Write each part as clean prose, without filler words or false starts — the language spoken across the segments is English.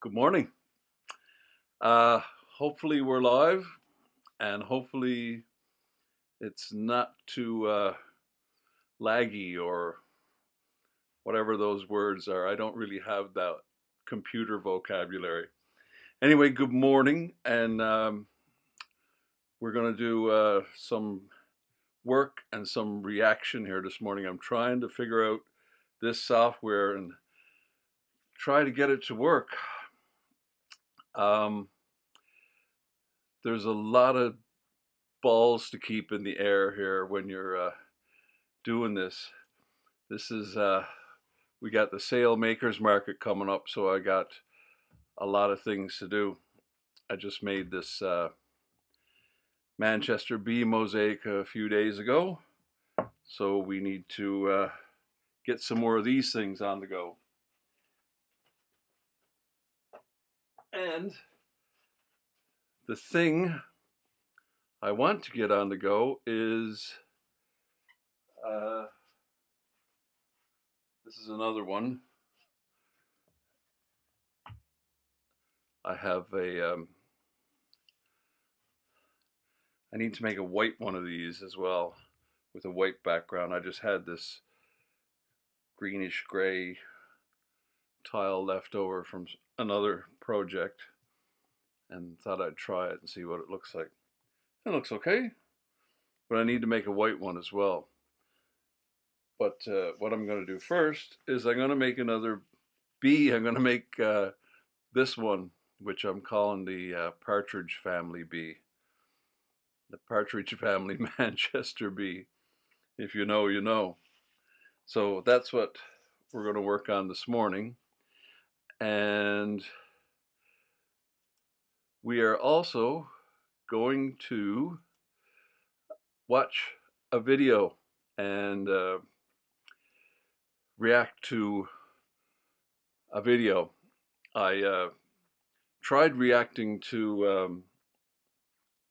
Good morning. Uh, Hopefully we're live, and hopefully it's not too laggy or whatever those words are. I don't really have that computer vocabulary. Anyway, good morning, and we're going to do some work and some reaction here this morning. I'm trying to figure out this software and try to get it to work. Um, there's a lot of balls to keep in the air here when you're doing this. This is we got the sale makers market coming up, so I got a lot of things to do. I just made this Manchester bee mosaic a few days ago, so we need to get some more of these things on the go. And the thing I want to get on the go is this is another one. I have I need to make a white one of these as well with a white background. I just had this greenish gray tile left over from another project and thought I'd try it and see what it looks like. It looks okay, but I need to make a white one as well. But what I'm going to do first is I'm going to make another bee. I'm going to make this one, which I'm calling the partridge family bee. The partridge family Manchester bee. If you know, you know. So that's what we're going to work on this morning. And we are also going to watch a video and react to a video. I tried reacting to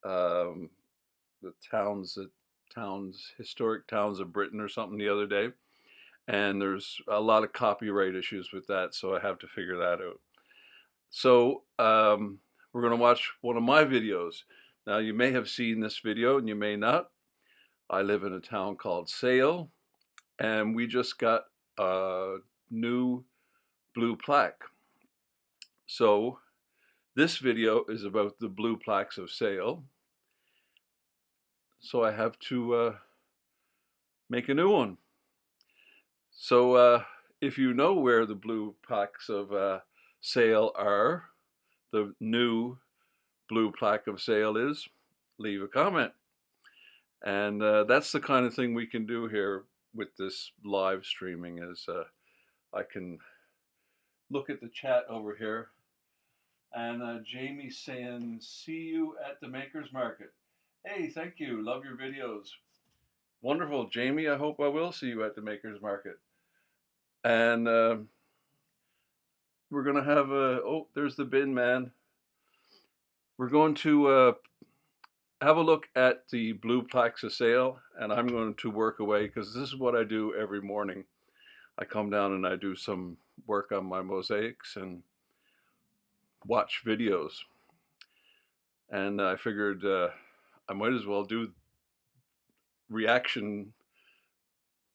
the historic towns of Britain or something the other day, and there's a lot of copyright issues with that, so I have to figure that out. So we're going to watch one of my videos. Now, you may have seen this video and you may not. I live in a town called Sale, and we just got a new blue plaque. So this video is about the blue plaques of Sale. So I have to make a new one. So if you know where the blue plaques of Sale are, the new blue plaque of Sale is, leave a comment. And that's the kind of thing we can do here with this live streaming is I can look at the chat over here, and Jamie's saying, see you at the Makers Market. Hey, thank you. Love your videos. Wonderful, Jamie. I hope I will see you at the Makers Market. And we're going to have oh, there's the bin man. We're going to have a look at the blue plaques of Sale, and I'm going to work away because this is what I do every morning. I come down and I do some work on my mosaics and watch videos. And I figured I might as well do reaction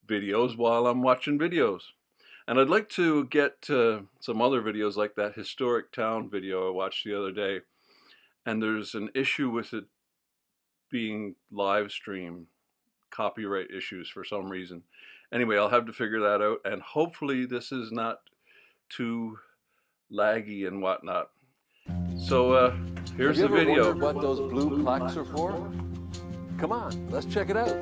videos while I'm watching videos. And I'd like to get some other videos like that historic town video I watched the other day. And there's an issue with it being live streamed, copyright issues for some reason. Anyway, I'll have to figure that out, and hopefully this is not too laggy and whatnot. So here's the video. Have you ever wondered what those blue plaques are for? Come on, let's check it out.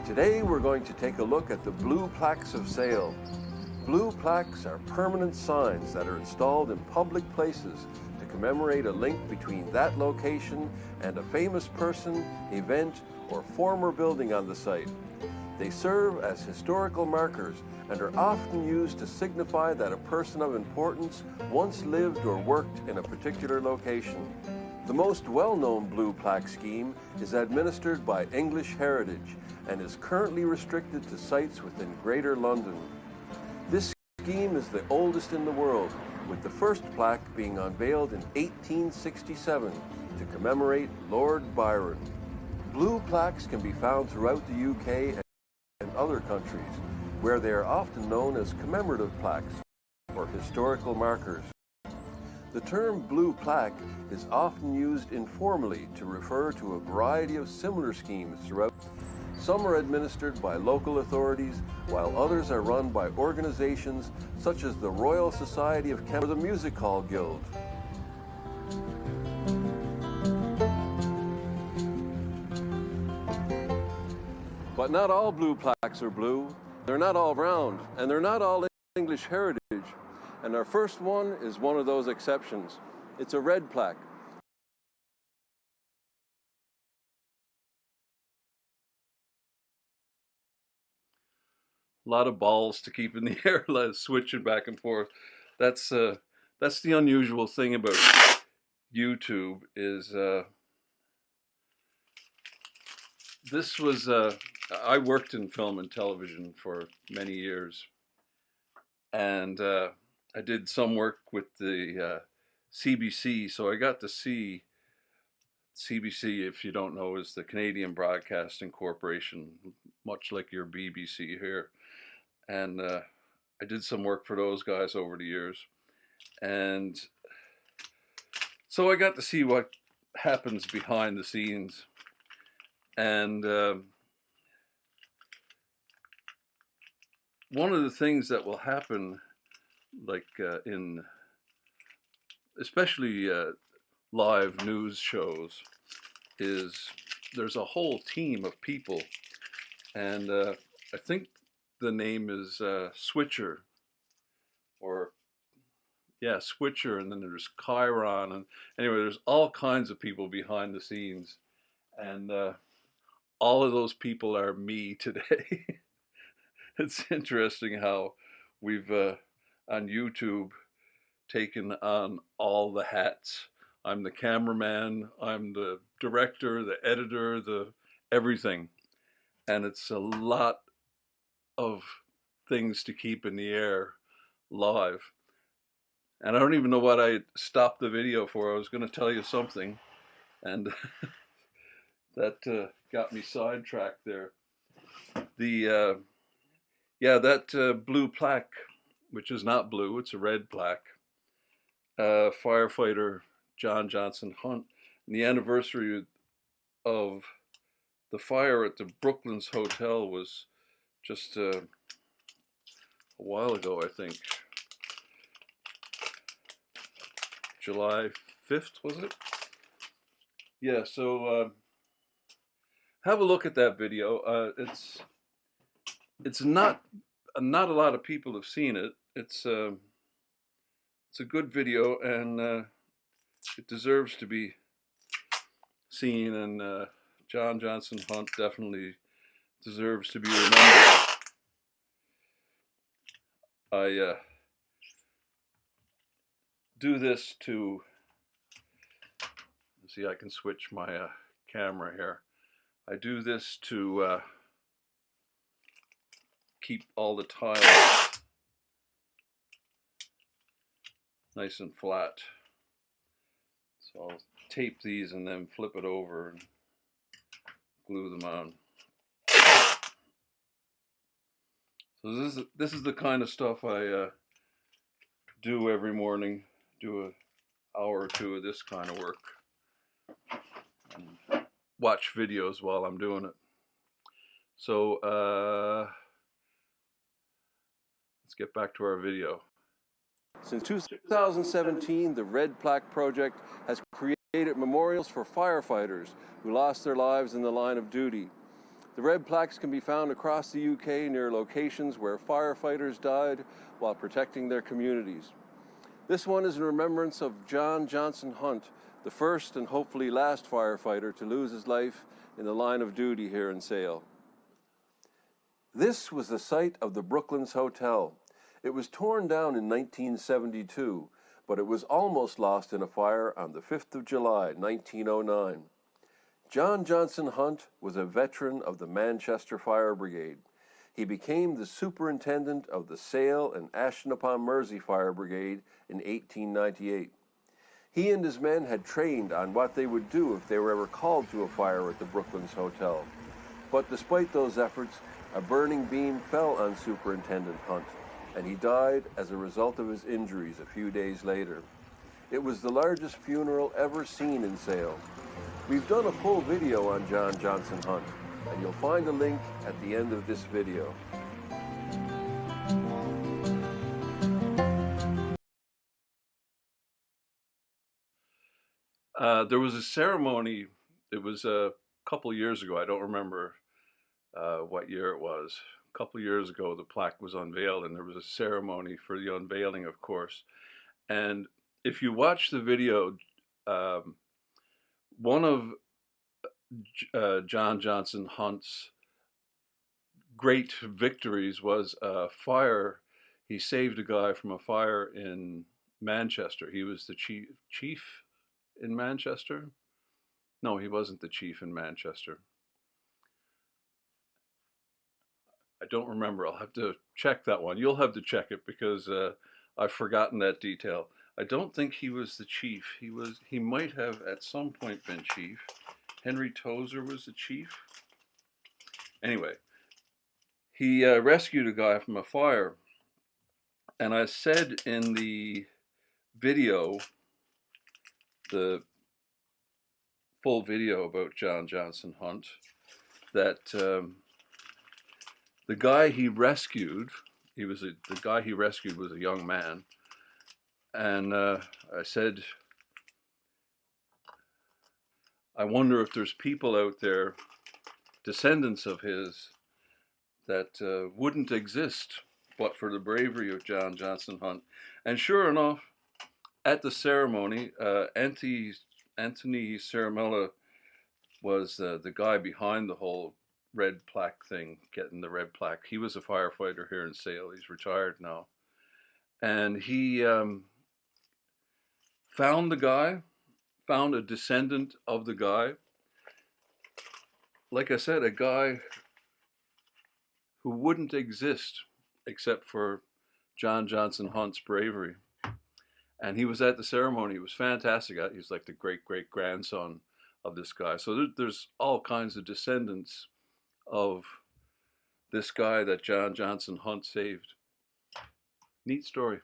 Today we're going to take a look at the blue plaques of Sale. Blue plaques are permanent signs that are installed in public places to commemorate a link between that location and a famous person, event, or former building on the site. They serve as historical markers and are often used to signify that a person of importance once lived or worked in a particular location. The most well-known blue plaque scheme is administered by English Heritage and is currently restricted to sites within Greater London. This scheme is the oldest in the world, with the first plaque being unveiled in 1867 to commemorate Lord Byron. Blue plaques can be found throughout the UK and other countries, where they are often known as commemorative plaques or historical markers. The term blue plaque is often used informally to refer to a variety of similar schemes throughout. Some are administered by local authorities, while others are run by organizations such as the Royal Society of Chemists or the Music Hall Guild. But not all blue plaques are blue. They're not all round, and they're not all English heritage. And our first one is one of those exceptions. It's a red plaque. A lot of balls to keep in the air, switching back and forth. That's the unusual thing about YouTube is this was I worked in film and television for many years, and I did some work with the CBC, so I got to see CBC, if you don't know, is the Canadian Broadcasting Corporation, much like your BBC here. And I did some work for those guys over the years. And so I got to see what happens behind the scenes. And one of the things that will happen, like especially live news shows, is there's a whole team of people. And I think the name is Switcher, or yeah, Switcher, and then there's Chiron, and anyway, there's all kinds of people behind the scenes, and all of those people are me today. It's interesting how we've on YouTube taken on all the hats. I'm the cameraman, I'm the director, the editor, the everything, and it's a lot of things to keep in the air live. And I don't even know what I stopped the video for. I was going to tell you something, and that got me sidetracked there. The yeah, that blue plaque, which is not blue, it's a red plaque. Firefighter John Johnson Hunt, and the anniversary of the fire at the Brooklands Hotel was just a while ago, I think. July 5th, was it? Yeah, so have a look at that video. It's not a lot of people have seen it. It's a good video, and it deserves to be seen, and John Johnson Hunt definitely deserves to be remembered. I do this to see. I can switch my camera here. I do this to keep all the tiles nice and flat. So I'll tape these and then flip it over and glue them on. So this is the kind of stuff I do every morning. Do an hour or two of this kind of work, and watch videos while I'm doing it. So let's get back to our video. Since 2017, the Red Plaque Project has created memorials for firefighters who lost their lives in the line of duty. The red plaques can be found across the UK near locations where firefighters died while protecting their communities. This one is in remembrance of John Johnson Hunt, the first and hopefully last firefighter to lose his life in the line of duty here in Sale. This was the site of the Brooklands Hotel. It was torn down in 1972, but it was almost lost in a fire on the 5th of July, 1909. John Johnson Hunt was a veteran of the Manchester Fire Brigade. He became the superintendent of the Sale and Ashton-upon-Mersey Fire Brigade in 1898. He and his men had trained on what they would do if they were ever called to a fire at the Brooklands Hotel. But despite those efforts, a burning beam fell on Superintendent Hunt, and he died as a result of his injuries a few days later. It was the largest funeral ever seen in Sale. We've done a full video on John Johnson Hunt, and you'll find a link at the end of this video. There was a ceremony, it was a couple years ago, I don't remember what year it was. A couple years ago, the plaque was unveiled, and there was a ceremony for the unveiling, of course. And if you watch the video, one of John Johnson Hunt's great victories was a fire. He saved a guy from a fire in Manchester. He was the chief in Manchester. No, he wasn't the chief in Manchester. I don't remember. I'll have to check that one. You'll have to check it because I've forgotten that detail. I don't think he was the chief. He might have at some point been chief. Henry Tozer was the chief. Anyway, he rescued a guy from a fire. And I said in the video, the full video about John Johnson Hunt, that the guy he rescued, the guy he rescued was a young man, and I said, I wonder if there's people out there, descendants of his, that wouldn't exist but for the bravery of John Johnson Hunt. And sure enough, at the ceremony, Anthony Ciaramella was the guy behind the whole red plaque thing, getting the red plaque. He was a firefighter here in Sale. He's retired now. And he found the guy, found a descendant of the guy. Like I said, a guy who wouldn't exist except for John Johnson Hunt's bravery. And he was at the ceremony. It was fantastic. He's like the great-great-grandson of this guy. So there's all kinds of descendants of this guy that John Johnson Hunt saved. Neat story.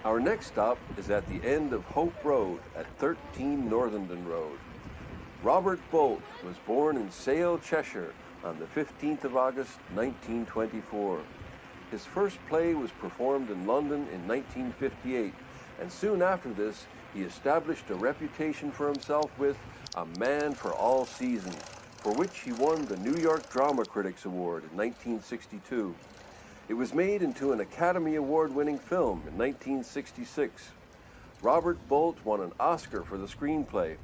Our next stop is at the end of Hope Road at 13 Northenden Road. Robert Bolt was born in Sale, Cheshire on the 15th of August 1924. His first play was performed in London in 1958, and soon after this he established a reputation for himself with A Man for All Seasons, for which he won the New York Drama Critics Award in 1962. It was made into an Academy Award-winning film in 1966. Robert Bolt won an Oscar for the screenplay.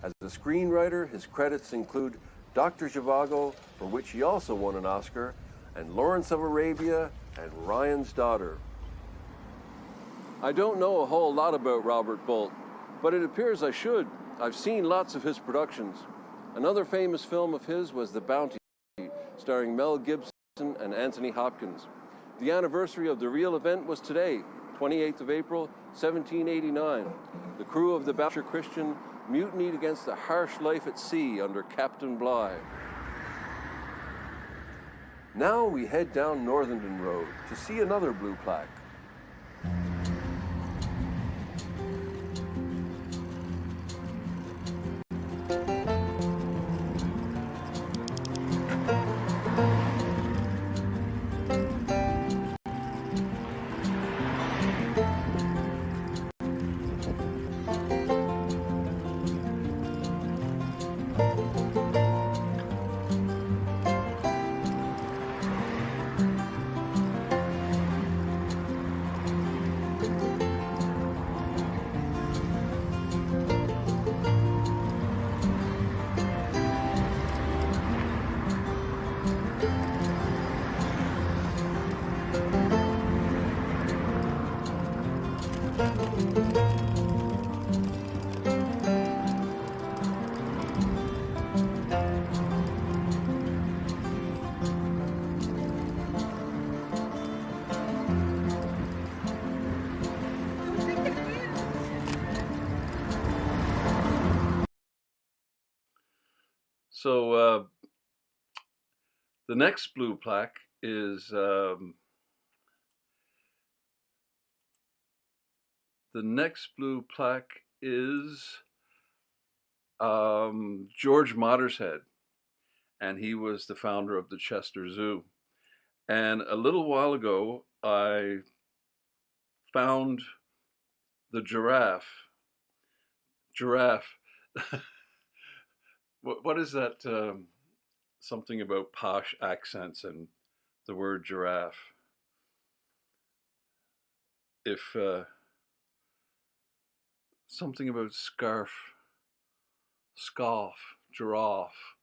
As a screenwriter, his credits include Dr. Zhivago, for which he also won an Oscar, and Lawrence of Arabia and Ryan's Daughter. I don't know a whole lot about Robert Bolt, but it appears I should. I've seen lots of his productions. Another famous film of his was The Bounty, starring Mel Gibson and Anthony Hopkins. The anniversary of the real event was today, 28th of April, 1789. The crew of the Bounty Christian mutinied against the harsh life at sea under Captain Bligh. Now we head down Northenden Road to see another blue plaque. So the next blue plaque is George Mottershead, and he was the founder of the Chester Zoo. And a little while ago, I found the giraffe. What is that? Something about posh accents and the word giraffe. If something about scoff, giraffe.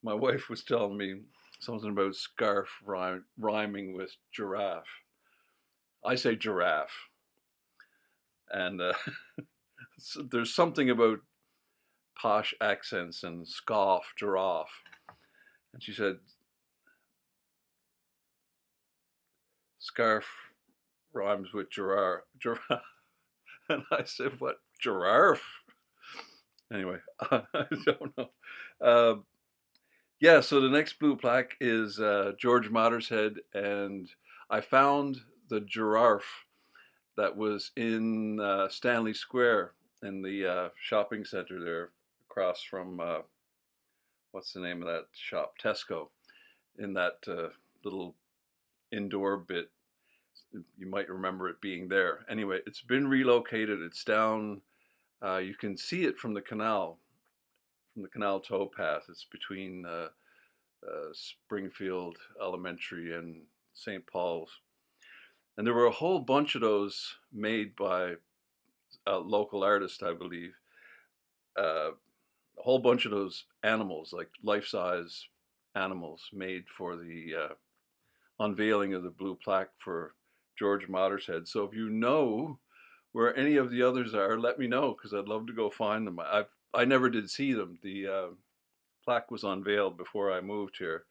My wife was telling me something about scarf rhyming with giraffe. I say giraffe, and so there's something about posh accents and scoff, giraffe. And she said, scarf rhymes with giraffe. And I said, what, giraffe? Anyway, I don't know. Yeah, so the next blue plaque is George Mottershead, and I found the giraffe that was in Stanley Square in the shopping center there across from, what's the name of that shop? Tesco, in that little indoor bit. You might remember it being there. Anyway, it's been relocated. It's down, you can see it from the canal towpath. It's between Springfield Elementary and St. Paul's. And there were a whole bunch of those made by a local artist, I believe. A whole bunch of those animals, like life-size animals, made for the unveiling of the blue plaque for George Mottershead. So if you know where any of the others are, let me know, because I'd love to go find them. I never did see them. The plaque was unveiled before I moved here.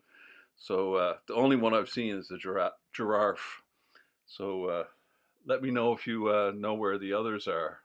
So the only one I've seen is the giraffe. So let me know if you know where the others are.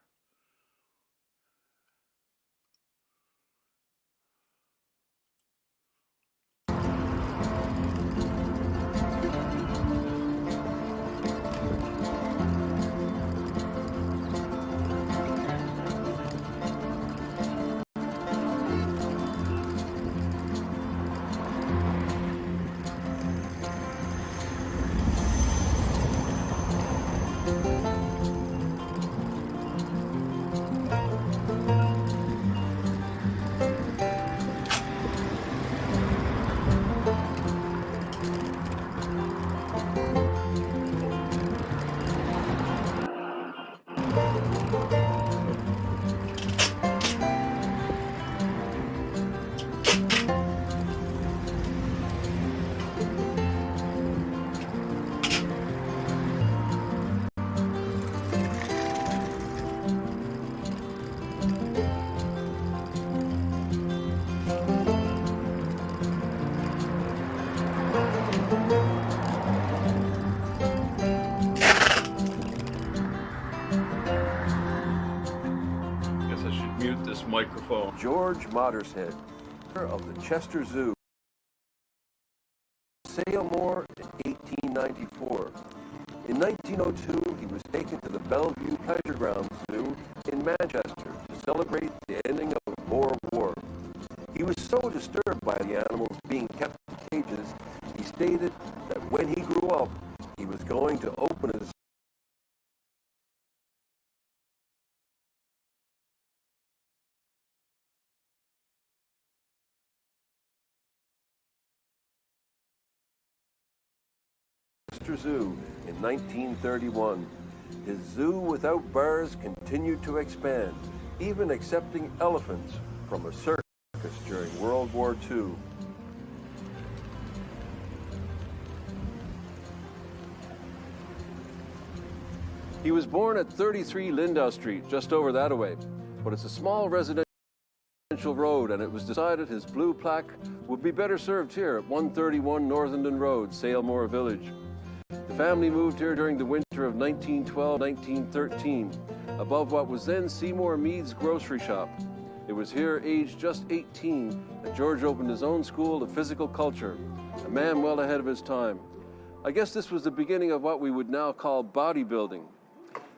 Guess I should mute this microphone. George Mothershead of the Chester Zoo, Salemore in 1894. In 1902, he was taken to the Bellevue Pleasure Ground Zoo in Manchester to celebrate the ending of the Boer War. He was so disturbed by the animals being kept in cages, he stated that when he grew up, he was going to open a Chester Zoo in 1931. His zoo without bars continued to expand, even accepting elephants from a circus during World War II. He was born at 33 Lindau Street, just over that away, but it's a small residential road, and it was decided his blue plaque would be better served here at 131 Northenden Road, Salemore Village. The family moved here during the winter of 1912-1913, above what was then Seymour Mead's grocery shop. It was here, aged just 18, that George opened his own school of physical culture, a man well ahead of his time. I guess this was the beginning of what we would now call bodybuilding.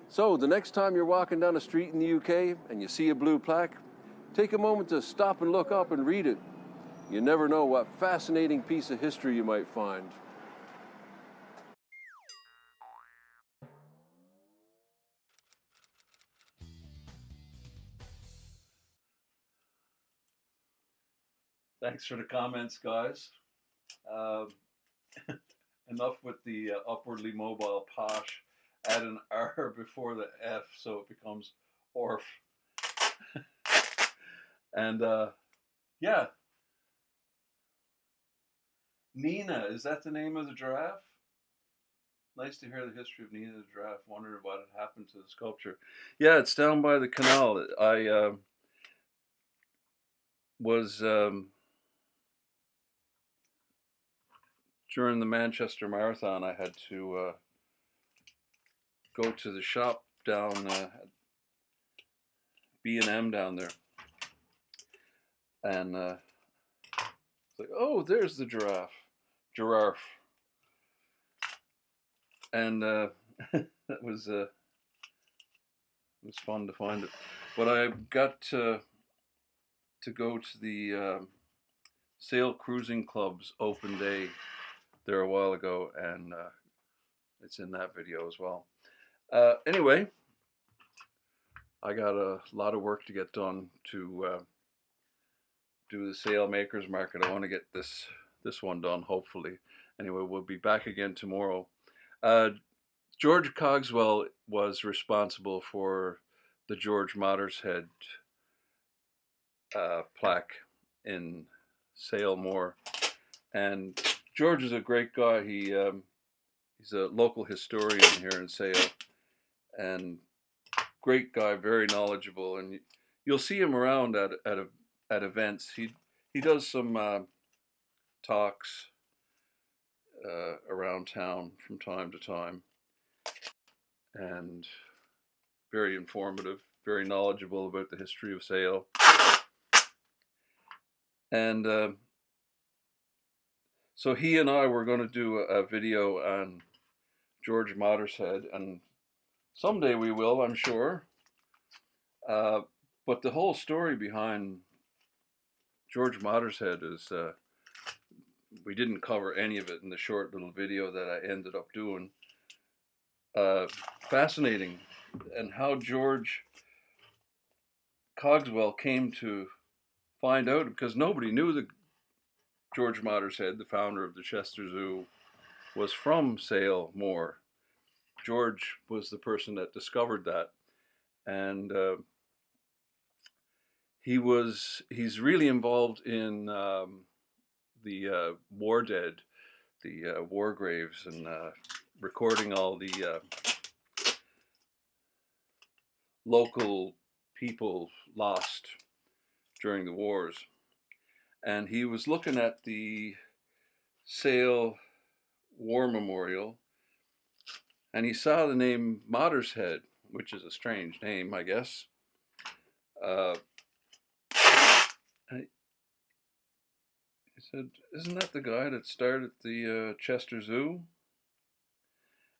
So the next time you're walking down a street in the UK and you see a blue plaque, take a moment to stop and look up and read it. You never know what fascinating piece of history you might find. Thanks for the comments, guys. Uh, enough with the upwardly mobile posh. Add an R before the F so it becomes ORF. And yeah, Nina, is that the name of the giraffe? Nice to hear the history of Nina the giraffe. Wondered what had happened to the sculpture. Yeah, it's down by the canal. I was during the Manchester Marathon. I had to go to the shop down at B&M down there, and it's like, oh, there's the giraffe, and that was it was fun to find it. But I got to go to the Sail Cruising Club's open day there a while ago, and it's in that video as well. Anyway, I got a lot of work to get done to do the Sail Makers Market. I want to get this one done, hopefully. Anyway, we'll be back again tomorrow. George Cogswell was responsible for the George Mothershead plaque in Salemore, and George is a great guy. He's a local historian here in Sale, and great guy, very knowledgeable, and you'll see him around at events. He does some talks around town from time to time, and very informative, very knowledgeable about the history of Sale. And so he and I were going to do a video on George Mothershead, and someday we will, I'm sure. But the whole story behind George Mothershead is we didn't cover any of it in the short little video that I ended up doing. Fascinating, and how George Cogswell came to find out, because nobody knew that George Mothershead, the founder of the Chester Zoo, was from Salemore. George was the person that discovered that, and he's really involved in the war dead, the war graves, and recording all the local people lost during the wars. And he was looking at the Sale War Memorial, and he saw the name Mottershead, which is a strange name, I guess. Uh, and he said, "Isn't that the guy that started the Chester Zoo?"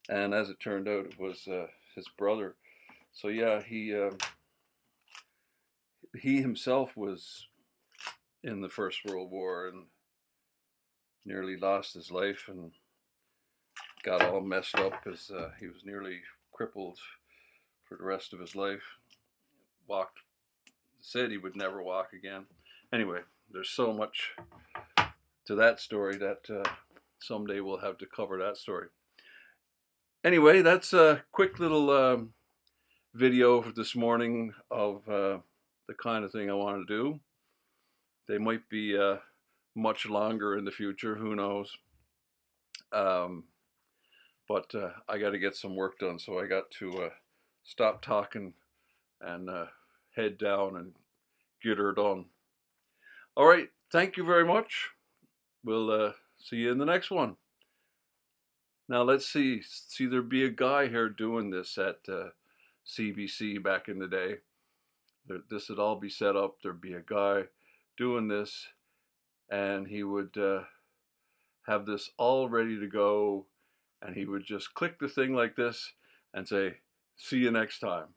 And as it turned out, it was his brother. So yeah, he himself was in the First World War and nearly lost his life and got all messed up as he was nearly crippled for the rest of his life. Walked, said he would never walk again. Anyway, there's so much to that story that someday we'll have to cover that story. Anyway, that's a quick little video for this morning of the kind of thing I want to do. They might be much longer in the future, who knows? Um, but I got to get some work done, so I got to stop talking and head down and get her done. All right, thank you very much. We'll see you in the next one. Now let's see there'd be a guy here doing this at CBC back in the day. This would all be set up. There'd be a guy doing this, and he would have this all ready to go, and he would just click the thing like this and say, "See you next time."